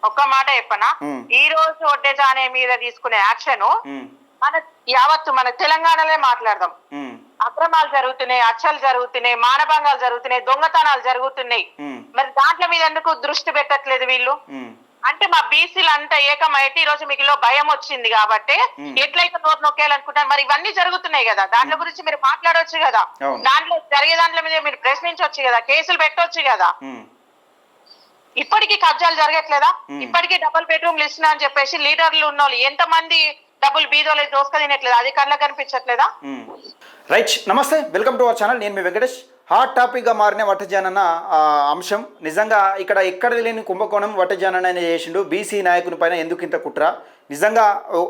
ఒక్క మాట చెప్పనా, ఈ రోజు ఒడ్డెజానే మీద తీసుకునే యాక్షన్ మన యావత్తు మన తెలంగాణలో మాట్లాడదాం. అక్రమాలు జరుగుతున్నాయి, హత్యలు జరుగుతున్నాయి, మానభంగాలు జరుగుతున్నాయి, దొంగతనాలు జరుగుతున్నాయి. మరి దాంట్లో మీద ఎందుకు దృష్టి పెట్టట్లేదు వీళ్ళు? అంటే మా బీసీలు అంతా ఏకమైతే ఈ రోజు మీకు భయం వచ్చింది కాబట్టి ఎట్లయితే నోరు నొక్కేయాలనుకుంటారు. మరి ఇవన్నీ జరుగుతున్నాయి కదా, దాంట్లో గురించి మీరు మాట్లాడవచ్చు కదా, దాంట్లో జరిగే దాంట్లో మీద మీరు ప్రశ్నించవచ్చు కదా, కేసులు పెట్టవచ్చు కదా. ఇప్పటికీ కబ్జాలు జరగట్లేదా? ఇప్పటికీ డబుల్ బెడ్రూమ్లు ఇస్తున్నా అని చెప్పేసి లీడర్లు ఉన్న వాళ్ళు ఎంతమంది డబ్బులు బీదోళ్ళు దోసుక తినట్లేదు, అది కళ్ళ కనిపించట్లేదా? రైట్, నమస్తే, వెల్కమ్ టు అవర్ ఛానల్. నేను మీ వెంకటేష్. హాట్ టాపిక్గా మారిన వట్టజానన్న అంశం నిజంగా ఇక్కడ ఎక్కడ లేని కుంభకోణం వట్టజానన్న చేసిండు. బీసీ నాయకుని పైన ఎందుకు ఇంత కుట్ర? నిజంగా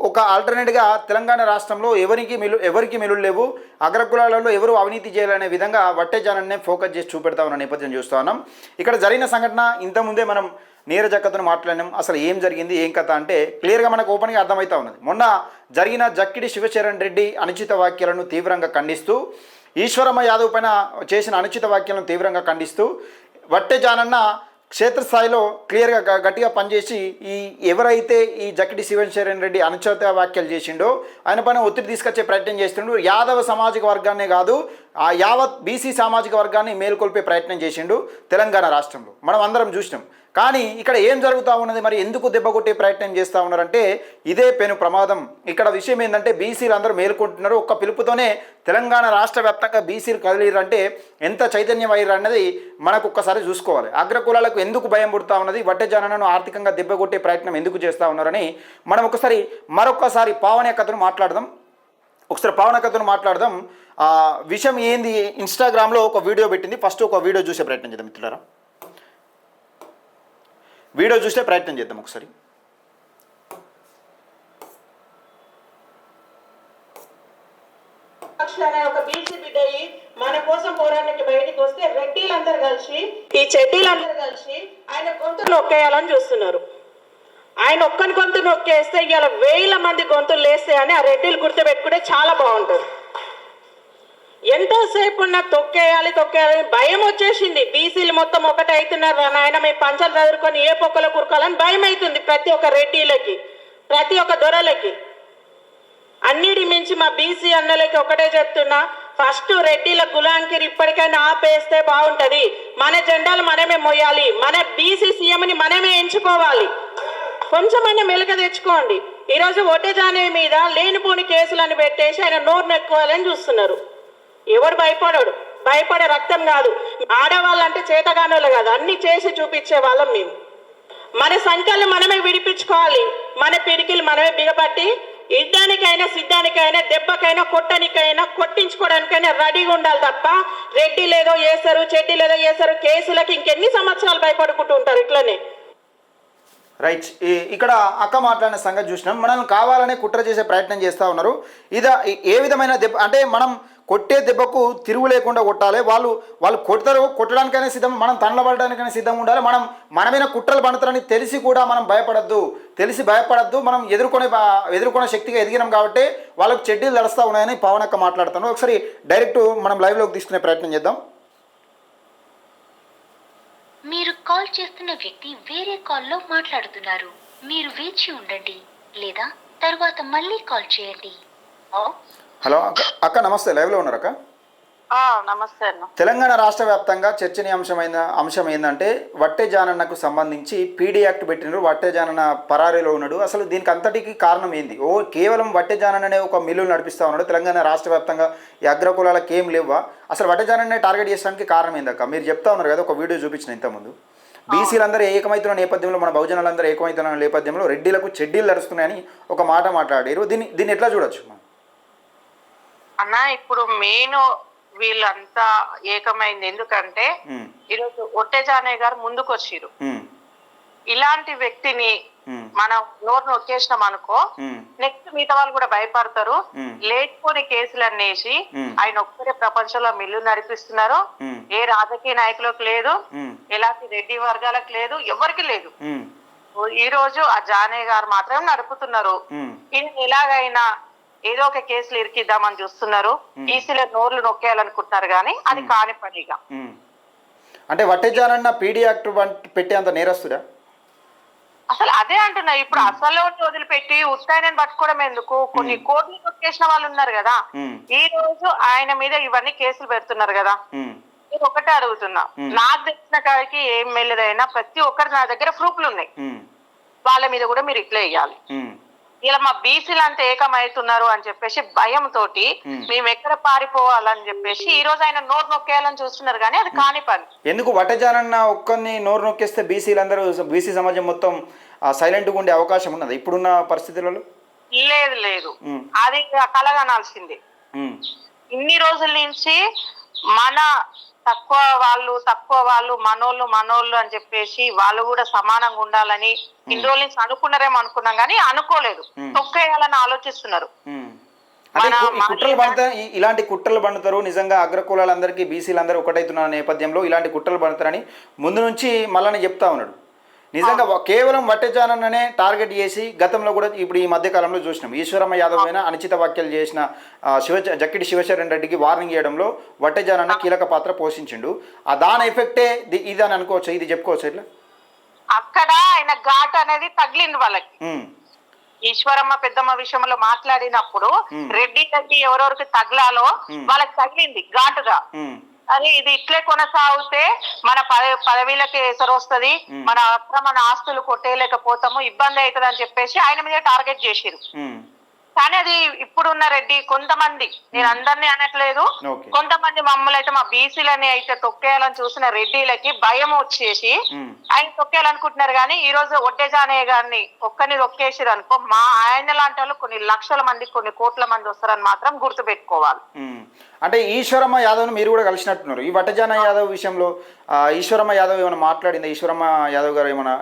ఒక ఆల్టర్నేట్గా తెలంగాణ రాష్ట్రంలో ఎవరికి మెలులు లేవు, అగ్రకులాలలో ఎవరు అవినీతి చేయాలనే విధంగా వట్టజానన్నే ఫోకస్ చేసి చూపెడతా ఉన్న నేపథ్యం చూస్తూ ఉన్నాం. ఇక్కడ జరిగిన సంఘటన ఇంతకుముందే మనం నీరజక్కతో మాట్లాడినాం. అసలు ఏం జరిగింది, ఏం కథ అంటే క్లియర్గా మనకు ఓపెన్గా అర్థమవుతా ఉన్నది. మొన్న జరిగిన జక్కిడి శివచరణ్ రెడ్డి అనుచిత వ్యాఖ్యలను తీవ్రంగా ఖండిస్తూ, ఈశ్వరమ్మ యాదవ్ పైన చేసిన అనుచిత వ్యాఖ్యలను తీవ్రంగా ఖండిస్తూ వట్టెజానన్న క్షేత్రస్థాయిలో క్లియర్గా గట్టిగా పనిచేసి ఎవరైతే ఈ జక్కిడి శివచరణ్ రెడ్డి అనుచిత వ్యాఖ్యలు చేసిండో ఆయన పైన ఒత్తిడి తీసుకొచ్చే ప్రయత్నం చేస్తుండు. యాదవ సామాజిక వర్గాన్నే కాదు, ఆ యావత్ బీసీ సామాజిక వర్గాన్ని మేల్కొల్పే ప్రయత్నం చేసిండు తెలంగాణ రాష్ట్రంలో. మనం అందరం చూసినాం. కానీ ఇక్కడ ఏం జరుగుతూ ఉన్నది, మరి ఎందుకు దెబ్బకొట్టే ప్రయత్నం చేస్తూ ఉన్నారంటే ఇదే పెను ప్రమాదం. ఇక్కడ విషయం ఏంటంటే బీసీలు అందరూ మేల్కొంటున్నారు. ఒక్క పిలుపుతోనే తెలంగాణ రాష్ట్ర వ్యాప్తంగా బీసీలు కదిలిరంటే ఎంత చైతన్యం అయ్యారు అన్నది మనకు ఒక్కసారి చూసుకోవాలి. అగ్రకులాలకు ఎందుకు భయం పుడుతూ ఉన్నది, వట్టెజానన్నను ఆర్థికంగా దెబ్బకొట్టే ప్రయత్నం ఎందుకు చేస్తూ ఉన్నారని మనం మరొకసారి పావని కథను మాట్లాడదాం. పావని కథను మాట్లాడదాం. విషయం ఏంది, ఇన్స్టాగ్రామ్లో ఒక వీడియో పెట్టింది. ఫస్ట్ ఒక వీడియో చూసే ప్రయత్నం చేద్దాం మిత్రులారా. వీడియో చూసే ప్రయత్నం చేద్దాం ఒకసారి. ఒక బీసీ బిడ్డ మన కోసం పోరాటానికి బయటికి వస్తే రెడ్డిలందరూ కలిసి ఈ చెడ్డీలందరూ కలిసి ఆయన గొంతు నొక్కేయాలని చూస్తున్నారు. ఆయన ఒక్కని గొంతు నొక్కేస్తే ఇవాళ 1000 మంది గొంతులు లేస్తాయని ఆ రెడ్డిలు గుర్తుపెట్టుకుంటే చాలా బాగుంటుంది. ఎంతోసేపు ఉన్న తొక్కేయాలి భయం వచ్చేసింది. బీసీలు మొత్తం ఒకటి అవుతున్నారు నాయన, మేము పంచలు చదువుకొని ఏ పొక్కలో కురకాలని భయం అవుతుంది ప్రతి ఒక్క రెడ్డిలకి, ప్రతి ఒక్క దొరలకి. అన్నిటి మించి మా బీసీ అన్నలకి ఒకటే చెప్తున్నా, ఫస్ట్ రెడ్డిల గులాంకిరి ఇప్పటికైనా ఆపేస్తే బాగుంటది. మన జెండాలు మనమే మోయాలి, మన బీసీ సీఎంని మనమే ఎంచుకోవాలి. కొంచెమైనా మెలక తెచ్చుకోండి. ఈరోజు ఒడ్డెజానే మీద లేనిపోని కేసులను పెట్టేసి ఆయన నోరు నెక్కోవాలని చూస్తున్నారు. ఎవరు భయపడే రక్తం కాదు. ఆడవాళ్ళంటే చేతగానోళ్ళు కాదు, అన్ని చేసి చూపించే వాళ్ళం మేము. మన సంఖ్యలు మనమే విడిపించుకోవాలి, మన పిడికిలు మనమే బిగపట్టి యుద్ధానికైనా సిద్ధానికైనా దెబ్బకైనా కొట్టనికైనా కొట్టించుకోవడానికైనా రెడీగా ఉండాలి తప్ప రెడ్డి లేదో చేస్తారు, చెడ్డి లేదో చేస్తారు కేసులకి ఇంకెన్ని సంవత్సరాలు భయపడుకుంటూ ఉంటారు ఇట్లనే. రైట్, ఇక్కడ అక్క మాట్లాడిన సంగతి చూసినాం. మనల్ని కావాలనే కుట్ర చేసే ప్రయత్నం చేస్తూ ఉన్నారు. ఇది ఏ విధమైన దెబ్బ అంటే మనం కొట్టే దెబ్బకు తిరుగు లేకుండా కొట్టాలి. వాళ్ళు కొట్టడానికైనా సిద్ధం, మనం తనలబడడానికైనా సిద్ధంగా ఉండాలి. మనమైన కుట్రలు పండుతారని తెలిసి కూడా మనం భయపడద్దు. మనం ఎదుర్కొనే శక్తిగా ఎదిగినాం కాబట్టి వాళ్ళకు చెడ్డీలు నడుస్తూ ఉన్నాయని పవనక్క మాట్లాడుతాను. ఒకసారి డైరెక్ట్ మనం లైవ్లోకి తీసుకునే ప్రయత్నం చేద్దాం. మీరు కాల్ చేస్తున్న వ్యక్తి వేరే కాల్లో మాట్లాడుతున్నారు. మీరు వేచి ఉండండి లేదా తరువాత మళ్ళీ కాల్ చేయండి. హలో అక్క, నమస్తే. లైవ్లో ఉన్నారు అక్క? నమస్తే అన్న. తెలంగాణ రాష్ట్ర వ్యాప్తంగా చర్చనీయాంశమైన అంశం ఏంటంటే వట్టెజానన్నకు సంబంధించి పీడీ యాక్ట్ పెట్టినారు. వట్టెజానన్న పరారీలో ఉన్నాడు. అసలు దీనికి అంతటికి కారణం ఏంది? కేవలం వట్టెజానన్నే ఒక మిల్లులు నడిపిస్తూ ఉన్నాడు. తెలంగాణ రాష్ట్ర వ్యాప్తంగా ఈ అగ్రకులాలకు ఏం లేవా? అసలు వట్టెజానన్నే టార్గెట్ చేయడానికి కారణం ఏందక్క? మీరు చెప్తా ఉన్నారు కదా, ఒక వీడియో చూపించిన ఇంతకుముందు. బీసీలందరూ ఏకమవుతున్న నేపథ్యంలో, మన బహుజనులందరూ ఏకమవుతున్న నేపథ్యంలో రెడ్డిలకు చెడ్డీలు నడుస్తున్నాయని ఒక మాట మాట్లాడారు. దీన్ని ఎట్లా చూడొచ్చు అన్న? ఇప్పుడు మెయిన్ వీళ్ళంతా ఏకమైంది ఎందుకంటే ఈరోజు ఒట్టెజానే గారు ముందుకు వచ్చిరు. ఇలాంటి వ్యక్తిని మనం నోరు నొక్కేసినాం అనుకో, నెక్స్ట్ మిగతా వాళ్ళు కూడా భయపడతారు. లేకపోని కేసులన్నీ వేసి ఆయన ఒక్కరే ప్రపంచంలో మిల్లు నడిపిస్తున్నారు. ఏ రాజకీయ నాయకులకు లేదు, ఎలాంటి రెడ్డి వర్గాలకు లేదు, ఎవరికి లేదు. ఈ రోజు ఆ జానే గారు మాత్రం నడుపుతున్నారు. ఈయన ఎలాగైనా ఏదో ఒక కేసులు ఇరికిద్దామని చూస్తున్నారు. ఈసీలో నోర్లు నొక్కేయాలనుకుంటున్నారు కానీ అది కాని పనిగా. అంటే వట్టెజానన్న పీడీ యాక్ట్ పెట్టేంత నేరస్తుడా? అసలు అదే అంటున్నా, ఇప్పుడు అసలు వదిలిపెట్టి ఉత్తాయిని పట్టుకోవడం ఎందుకు? కొన్ని కోట్లు కొట్టేసిన వాళ్ళు ఉన్నారు కదా. ఈ రోజు ఆయన మీద ఇవన్నీ కేసులు పెడుతున్నారు కదా. నేను ఒకటే అడుగుతున్నా, నాకు తెలిసిన కాడికి ఏం మెల్లదైనా ప్రతి ఒక్కరు నా దగ్గర ప్రూఫ్లు ఉన్నాయి, వాళ్ళ మీద కూడా మీరు ఇట్లా వేయాలి. ఇలా మా బీసీలు అంతా ఏకమవుతున్నారు అని చెప్పేసి భయంతో మేము ఎక్కడ పారిపోవాలని చెప్పేసి ఈ రోజు ఆయన నోరు నొక్కేయాలని చూస్తున్నారు, కానీ అది కాని పని. ఎందుకు వట్టజానన్న ఒక్కరిని నోరు నొక్కేస్తే బీసీలందరూ బీసీ సమాజం మొత్తం సైలెంట్గా ఉండే అవకాశం ఉన్నది ఇప్పుడున్న పరిస్థితులలో? లేదు లేదు, అది కలగనాల్సిందే. ఇన్ని రోజుల నుంచి మన తక్కువ వాళ్ళు మనోళ్ళు అని చెప్పేసి వాళ్ళు కూడా సమానంగా ఉండాలని ఇన్ని రోజుల నుంచి అనుకున్నారేమో అనుకున్నాం, కానీ అనుకోలేదు, తొక్కేయాలని ఆలోచిస్తున్నారు. ఇలాంటి కుట్రలు పండుతారు నిజంగా అగ్రకులాలందరికీ బీసీలందరూ ఒకటైతున్న నేపథ్యంలో ఇలాంటి కుట్రలు పండుతారని ముందు నుంచి మళ్ళీ చెప్తా ఉన్నాడు. నిజంగా కేవలం వట్టెజానన్ననే టార్గెట్ చేసి గతంలో కూడా ఇప్పుడు ఈ మధ్యకాలంలో చూసినాం, ఈశ్వరమ్మ యాదవ్ అయినా అనుచిత వ్యాఖ్యలు చేసిన జక్కిడి శివశరణ్ రెడ్డికి వార్నింగ్ చేయడంలో వట్టెజానన్న కీలక పాత్ర పోషించిండు. దాని ఎఫెక్టే ఇది అని అనుకోవచ్చు, ఇది చెప్పుకోవచ్చు ఇట్లా. అక్కడ ఆయన ఘాట్ అనేది తగిలింది వాళ్ళకి. ఈశ్వరమ్మ పెద్దమ్మ విషయంలో మాట్లాడినప్పుడు రెడ్డి ఎవరెవరికి తగలాలో వాళ్ళకి తగిలింది ఘాటుగా. అది ఇది ఇట్లే కొనసాగితే మన పదవిలకి ఎసరు వస్తుంది, మన ఆస్తులు కొట్టేయలేకపోతాము, ఇబ్బంది అవుతుంది అని చెప్పేసి ఆయన మీద టార్గెట్ చేసిరు. కానీ అది ఇప్పుడున్న రెడ్డి కొంతమంది, నేను అందరినీ అనట్లేదు, కొంతమంది మమ్మల్ని అయితే మా బీసీలని అయితే తొక్కేయాలని చూసిన రెడ్డిలకి భయం వచ్చేసి ఆయన తొక్కేయాలనుకుంటున్నారు. కానీ ఈ రోజు ఒడ్డేజానయ్య గారిని ఒక్కరిని తొక్కేసారు అనుకో, మా ఆయన లాంటి వాళ్ళు కొన్ని లక్షల మంది కొన్ని కోట్ల మంది వస్తారని మాత్రం గుర్తు పెట్టుకోవాలి. అంటే ఈశ్వరమ్మ యాదవ్ను మీరు కూడా కలిసినట్టున్నారు. ఈ వట్టజాన యాదవ్ విషయంలో ఈశ్వరమ్మ యాదవ్ ఏమైనా మాట్లాడిందా? ఈశ్వరమ్మ యాదవ్ గారు ఏమైనా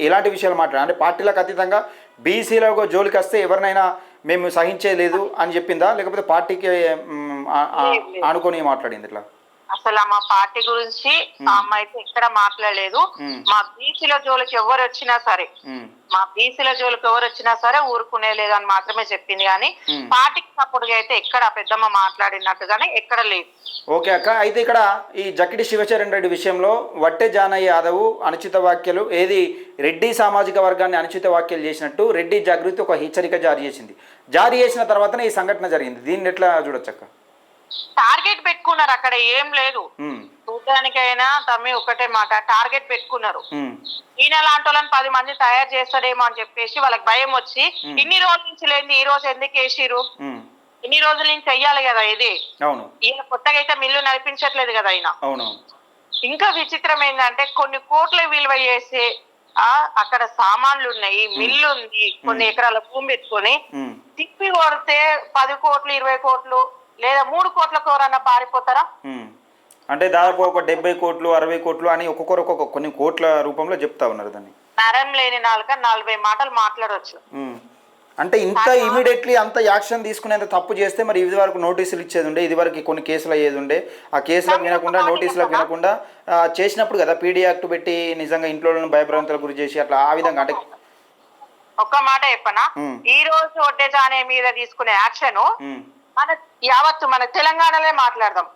ఎలాంటి విషయాలు మాట్లాడారు? అంటే పార్టీలకు అతీతంగా బీసీలకు జోలికి వస్తే ఎవరినైనా మేము సహించేలేదు అని చెప్పిందా, లేకపోతే పార్టీకి ఆనుకొని మాట్లాడింది ఇట్లా? అసలు మా పార్టీ గురించి ఆ అమ్మాయి అయితే ఎక్కడ మాట్లాడలేదు. మా బీసీల జోలికి ఎవరు వచ్చినా సరే ఊరుకునే లేదని మాత్రమే చెప్పింది, కానీ పార్టీకి సపోర్ట్ గా అయితే ఎక్కడ పెద్దమ్మ మాట్లాడినట్టుగానే ఎక్కడ లేదు. ఓకే అక్క, అయితే ఇక్కడ ఈ జక్కిడి శివశరణ్ రెడ్డి విషయంలో వట్టెజానయ్య యాదవ్ అనుచిత వ్యాఖ్యలు రెడ్డి సామాజిక వర్గాన్ని అనుచిత వ్యాఖ్యలు చేసినట్టు రెడ్డి జాగృతి ఒక హెచ్చరిక జారీ చేసిన తర్వాతనే ఈ సంఘటన జరిగింది. దీన్ని ఎట్లా చూడొచ్చక్క? టార్గెట్ పెట్టుకున్నారు, అక్కడ ఏం లేదు. చూడడానికైనా తమ్మి ఒకటే మాట, టార్గెట్ పెట్టుకున్నారు. ఈయన లాంటి వాళ్ళని 10 మంది తయారు చేస్తాడేమో అని చెప్పేసి వాళ్ళకి భయం వచ్చి ఇన్ని రోజుల నుంచి లేని ఈ రోజు ఎందుకు వేసిరు, ఇన్ని రోజుల నుంచి చెయ్యాలి కదా. ఇది ఈయన కొత్తగా అయితే మిల్లు నడిపించట్లేదు కదా ఆయన. ఇంకా విచిత్రం ఏంటంటే కొన్ని కోట్ల విలువ చేసి అక్కడ సామాన్లు ఉన్నాయి, మిల్లు ఉంది, కొన్ని ఎకరాల భూమి పెట్టుకొని తిప్పి కొడితే 10 కోట్లు 20 కోట్లు లేదా 3 కోట్లకు ఎవరన్నా పారిపోతారా? అంటే దాదాపు ఒక 70 కోట్లు 60 కోట్లు అని ఒక్కొక్కరు ఒక్కొక్క కొన్ని కోట్ల రూపంలో చెప్తా ఉన్నారు. దాన్ని నరం లేని నాలుక 40 మాటలు మాట్లాడవచ్చు. అంటే ఇంత ఇమీడియట్లీ అంత యాక్షన్ తీసుకునేంత తప్పు చేస్తే మరి ఇది వరకు నోటీసులు ఇచ్చేది ఉండే, ఇది వరకు కొన్ని కేసులు అయ్యేది ఉండే, ఆ కేసులకు వినకుండా నోటీసులకు వినకుండా చేసినప్పుడు కదా పీడీ యాక్ట్ పెట్టి నిజంగా ఇంట్లో భయభ్రాంతులకు గురి చేసి అట్లా ఆ విధంగా. అంటే ఒక్క మాట చెప్పనా, ఈ రోజు ఒడ్డేజానే మీద తీసుకునే యాక్షన్ మన తెలంగాణలో మాట్లాడదాం.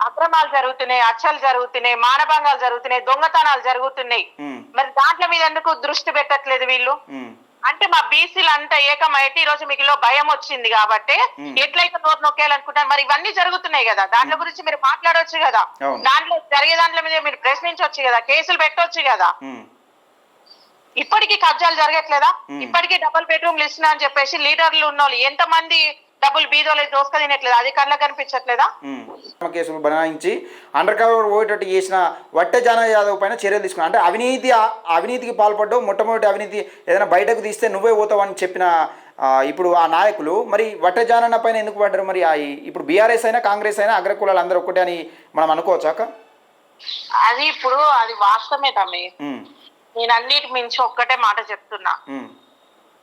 అక్రమాలు జరుగుతున్నాయి, హత్యలు జరుగుతున్నాయి, మానభంగాలు జరుగుతున్నాయి, దొంగతనాలు జరుగుతున్నాయి. మరి దాంట్లో మీద ఎందుకు దృష్టి పెట్టట్లేదు వీళ్ళు? అంటే మా బీసీలు అంతా ఏకమైతే ఈ రోజు మీకు భయం వచ్చింది కాబట్టి ఎట్లయితే నోరు నొక్కేయాలనుకుంటారు. మరి ఇవన్నీ జరుగుతున్నాయి కదా, దాంట్లో గురించి మీరు మాట్లాడవచ్చు కదా, దాంట్లో జరిగే దాంట్లో మీద మీరు ప్రశ్నించవచ్చు కదా, కేసులు పెట్టవచ్చు కదా. ఇప్పటికీ కబ్జాలు జరగట్లేదా? ఇప్పటికీ డబుల్ బెడ్రూమ్లు ఇస్తున్నా అని చెప్పేసి లీడర్లు ఉన్నోళ్ళు ఎంతమంది డబ్బులు బీదోళ్ళు దోసుక తినట్లేదు, అది కళ్ళకి కనిపించట్లేదా? కేసులు బనాయించి అండర్ కవర్ పోయేటట్టు చేసిన వట్టెజాన యాదవ్ పైన చర్యలు తీసుకున్నా. అంటే అవినీతికి పాల్పడ్డావు, మొట్టమొదటి అవినీతి ఏదైనా బయటకు తీస్తే నువ్వే పోతావు అని చెప్పిన ఇప్పుడు ఆ నాయకులు మరి వట్టెజానన్న పైన ఎందుకు పడ్డారు? మరి ఇప్పుడు బీఆర్ఎస్ అయినా కాంగ్రెస్ అయినా అగ్రకులాలు అందరూ ఒకటే అని మనం అనుకోవచ్చాక? అది ఇప్పుడు అది వాస్తవమే తమ్మి, నేను అన్నిటి మించి ఒక్కటే మాట చెప్తున్నా.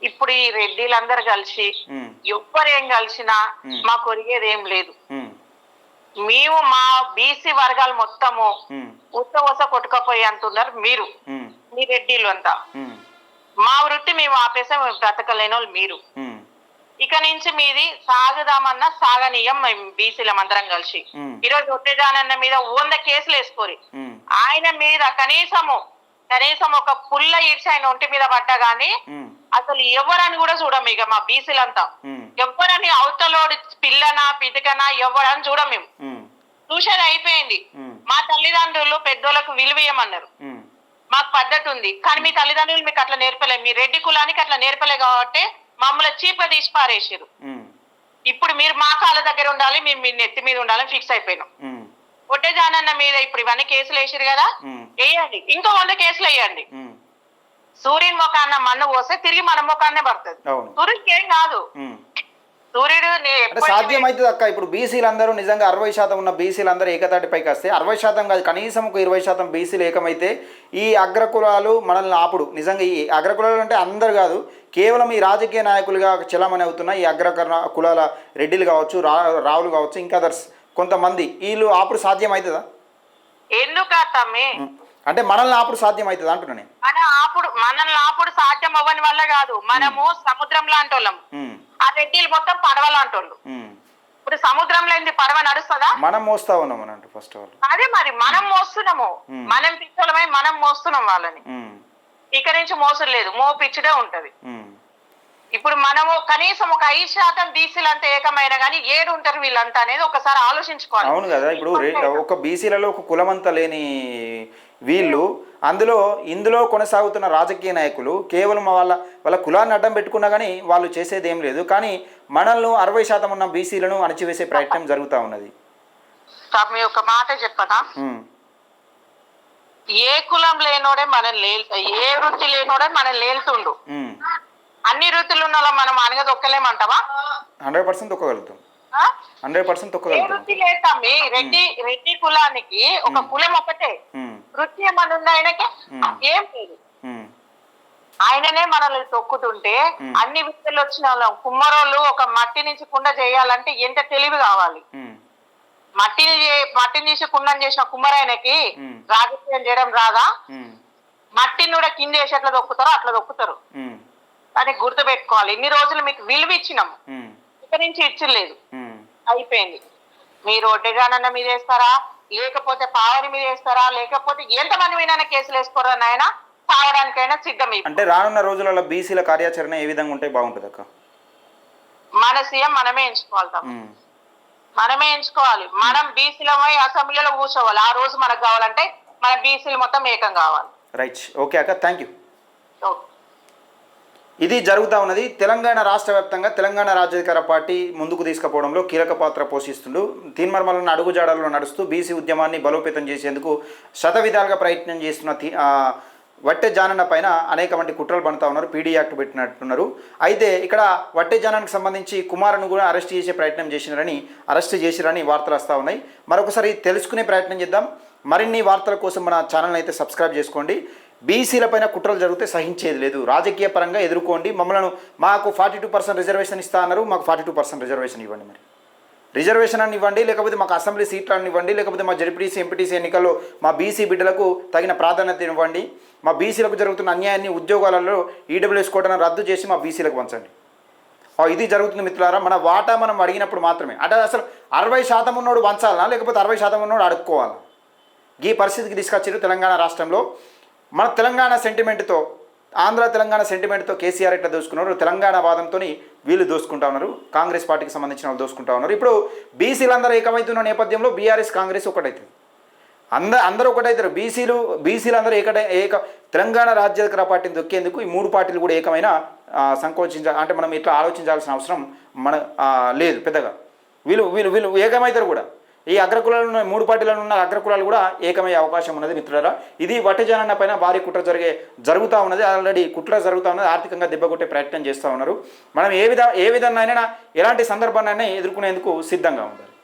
ఇప్పుడు ఈ రెడ్డిలందరూ కలిసి ఎవ్వరేం కలిసినా మాకు ఒరిగేది ఏం లేదు. మేము మా బీసీ వర్గాలు మొత్తము ఉత్తవస కొట్టుకపోయి అంటున్నారు మీరు, మీ రెడ్డిలు అంతా. మా వృత్తి మేము ఆపేసాం, బ్రతకలేని వాళ్ళు మీరు. ఇక నుంచి మీది సాగుదామన్నా సాగనీయం మేము బీసీలం అందరం కలిసి. ఈరోజు ఒట్టేజానన్న మీద 100 కేసులు వేసుకోరి, ఆయన మీద కనీసము కనీసం ఒక పుల్ల ఈడ్చి ఆయన ఒంటి మీద పడ్డా గానీ అసలు ఎవరని కూడా చూడం ఇక మా బీసీలంతా. ఎవరని అవతలోడి పిల్లనా పితికనా ఎవరని చూడం మేము. చూసేది అయిపోయింది. మా తల్లిదండ్రులు పెద్దోళ్ళకు విలువేయమన్నారు. మాకు పద్ధతి ఉంది, కానీ మీ తల్లిదండ్రులు మీకు అట్లా నేర్పలే. మీ రెడ్డి కులానికి అట్లా నేర్పలే కాబట్టి మమ్మల్ని చీప్ గా తీసి పారేసారు. ఇప్పుడు మీరు మా కాళ్ళ దగ్గర ఉండాలి, మీరు మీ నెత్తి మీద ఉండాలని ఫిక్స్ అయిపోయినాం. ఒట్టే జానన్న మీద ఇప్పుడు ఇవన్నీ కేసులు వేసారు కదా, వేయండి, ఇంకో 100 కేసులు వేయండి. సూర్యుని ముఖాన్న మన్ను పోస్తే తిరిగి మన ముఖాన్నే పడుతుంది. సూర్యుడికి ఏం కాదు. సూర్యుడు సాధ్యం అవుతుంది అక్క. ఇప్పుడు బీసీలు అందరూ నిజంగా 60% ఉన్న బీసీలు అందరూ ఏకతాటిపైకి వస్తే 60% కాదు, కనీసం ఒక 20% బీసీలు ఏకమైతే ఈ అగ్రకులాలు మనల్ని ఆపుడు. నిజంగా ఈ అగ్రకులాలు అంటే అందరు కాదు, కేవలం ఈ రాజకీయ నాయకులుగా చలామణి అవుతున్న ఈ అగ్రకర్ణ కులాల రెడ్డిలు కావచ్చు, రావులు కావచ్చు, ఇంకా అదర్స్ కొంతమంది వీళ్ళు ఆపుడు సాధ్యం అవుతుందా? ఎందుకు తమ్మి అంటే మనల్ని ఆపుడు సాధ్యం అవుతుంది అంటున్నా నేను. మనల్ని ఆపుడు సాధ్యం అవ్వని వల్ల కాదు. మనము సముద్రం లాంటి వాళ్ళం, ఆ రెడ్డిలు మొత్తం పడవ లాంటి వాళ్ళు. ఇప్పుడు సముద్రంలో ఏంది పడవ నడుస్తుందా? మనం మోస్తా ఉన్నాం అని అంటే ఫస్ట్ ఆఫ్ ఆల్ అదే మరి మనం మోస్తున్నాము. మనం పిచ్చోళమై మనం మోస్తున్నాం వాళ్ళని. ఇక నుంచి మోసం లేదు, మోపిచ్చుడే ఉంటది. ఇప్పుడు మనము కనీసం ఒక 5% బీసీలంతా ఏకమైన కానీ 7 ఉంటారు వీళ్ళంతా అనేది ఒకసారి ఆలోచించుకోవాలి. అవును కదా. ఇప్పుడు ఒక బీసీలలో ఒక కులమంతా లేని వీళ్ళు ఇందులో కొనసాగుతున్న రాజకీయ నాయకులు కేవలం వాళ్ళ కులాన్ని అడ్డం పెట్టుకున్నా కానీ వాళ్ళు చేసేది ఏం లేదు. కానీ మనల్ని 60% ఉన్న బీసీలను అణచివేసే ప్రయత్నం జరుగుతూ ఉన్నది. మీ ఒక మాట చెప్పనా, ఏ కులం లేనోడే మనల్ని ఏ వృత్తి లేనోడే మనల్ని లేలుతుండు. అన్ని వృత్తులు ఉన్న మనం అనగదొక్కలేమంటావా? 100% తొక్కగలుగుతాం. 100% తొక్కగలుగుతాం. వృత్తి లేదు తమ్మి. రెడ్డి కులానికి ఒక కులం ఒకటే, వృత్తి ఏమన్నా ఉంది ఆయనకి? ఏం లేదు. ఆయననే మనల్ని తొక్కుతుంటే అన్ని వృత్తులు వచ్చిన వాళ్ళం. కుమ్మరోళ్ళు ఒక మట్టి నుంచి కుండ చేయాలంటే ఎంత తెలివి కావాలి. మట్టిని తీసి కుండని చేసిన కుమ్మరాయనకి రాజకీయం చేయడం రాదా? మట్టిని కూడా కింద వేసి ఎట్లా దొక్కుతారో అట్లా దొక్కుతారు. కానీ గుర్తు పెట్టుకోవాలి, ఇన్ని రోజులు మీకు విలువ ఇచ్చినాం, ఇక నుంచి ఇచ్చలేదు. అయిపోయింది. మీరు ఒడ్డెగానన్న మీద వేస్తారా, లేకపోతే పావని మీద వేస్తారా, లేకపోతే ఎంతమంది మీద కేసులు వేసుకోరా నాయన, తాగడానికైనా సిద్ధం. అంటే రానున్న రోజులలో బీసీల కార్యాచరణ ఏ విధంగా ఉంటే బాగుంటుంది అక్క? మన సీఎం మనమే ఎంచుకోవాలి. మనమే ఎంచుకోవాలి. మనం బీసీలమై అసెంబ్లీలో కూర్చోవాలి. ఆ రోజు మనకు కావాలంటే మన బీసీలు మొత్తం ఏకం కావాలి. రైట్, ఓకే అక్క, థ్యాంక్ యూ. ఇది జరుగుతూ ఉన్నది. తెలంగాణ రాష్ట్ర వ్యాప్తంగా తెలంగాణ రాజ్యాధికార పార్టీ ముందుకు తీసుకుపోవడంలో కీలక పాత్ర పోషిస్తుండు. తీన్మర్మలను అడుగుజాడల్లో నడుస్తూ బీసీ ఉద్యమాన్ని బలోపేతం చేసేందుకు శతవిధాలుగా ప్రయత్నం చేస్తున్న వట్టె జానన్న పైన అనేక మంది కుట్రలు పడుతూ ఉన్నారు. పీడీ యాక్ట్ పెట్టినట్టున్నారు. అయితే ఇక్కడ వట్టె జానన్నకు సంబంధించి కుమారును కూడా అరెస్ట్ చేసే ప్రయత్నం అరెస్ట్ చేసిరని వార్తలు వస్తూ ఉన్నాయి. మరొకసారి తెలుసుకునే ప్రయత్నం చేద్దాం. మరిన్ని వార్తల కోసం మన ఛానల్ని అయితే సబ్స్క్రైబ్ చేసుకోండి. బీసీలపైన కుట్రలు జరిగితే సహించేది లేదు. రాజకీయ పరంగా ఎదుర్కోండి. మాకు 42% రిజర్వేషన్ ఇస్తా అన్నారు. మాకు 42% రిజర్వేషన్ ఇవ్వండి. మరి రిజర్వేషన్ అని ఇవ్వండి, లేకపోతే మాకు అసెంబ్లీ సీట్లను ఇవ్వండి, లేకపోతే మా జడ్పీటీసీ ఎంపీటీసీ ఎన్నికల్లో మా బీసీ బిడ్డలకు తగిన ప్రాధాన్యత ఇవ్వండి. మా బీసీలకు జరుగుతున్న అన్యాయాన్ని ఉద్యోగాలలో ఈడబ్ల్యూఎస్ కోటాను రద్దు చేసి మా బీసీలకు పంచండి. ఇది జరుగుతుంది మిత్రులారా. మన వాటా మనం అడిగినప్పుడు మాత్రమే. అంటే అసలు 60% ఉన్నోడు పంచాలనా, లేకపోతే 60% ఉన్నోడు అడుక్కోవాలా? ఈ పరిస్థితికి తీసుకొచ్చారు తెలంగాణ రాష్ట్రంలో. మన తెలంగాణ సెంటిమెంట్తో, ఆంధ్ర తెలంగాణ సెంటిమెంట్తో కేసీఆర్ ఎట్లా దోసుకున్నారు, తెలంగాణ వాదంతో వీళ్ళు దోసుకుంటా ఉన్నారు. కాంగ్రెస్ పార్టీకి సంబంధించిన వాళ్ళు దోసుకుంటా ఉన్నారు. ఇప్పుడు బీసీలందరూ ఏకమవుతున్న నేపథ్యంలో బీఆర్ఎస్ కాంగ్రెస్ ఒకటవుతుంది. అందరూ ఒకటవుతారు. బీసీలు అందరూ తెలంగాణ రాజ్యాధికార పార్టీని దొక్కేందుకు ఈ 3 పార్టీలు కూడా ఏకమైన అంటే మనం ఇట్లా ఆలోచించాల్సిన అవసరం లేదు పెద్దగా. వీళ్ళు ఏకమవుతారు కూడా. ఈ అగ్రకులాలు 3 పార్టీలలో ఉన్న అగ్రకులాలు కూడా ఏకమయ్యే అవకాశం ఉన్నది మిత్రులారా. ఇది వట్టె జానన్న పైన భారీ కుట్ర జరుగుతూ ఉన్నది. ఆల్రెడీ కుట్ర జరుగుతూ ఉన్నది. ఆర్థికంగా దెబ్బకొట్టే ప్రయత్నం చేస్తూ ఉన్నారు. మనం ఏ విధంగా అయినా ఎలాంటి సందర్భాన్ని ఎదుర్కొనేందుకు సిద్ధంగా ఉండాలి.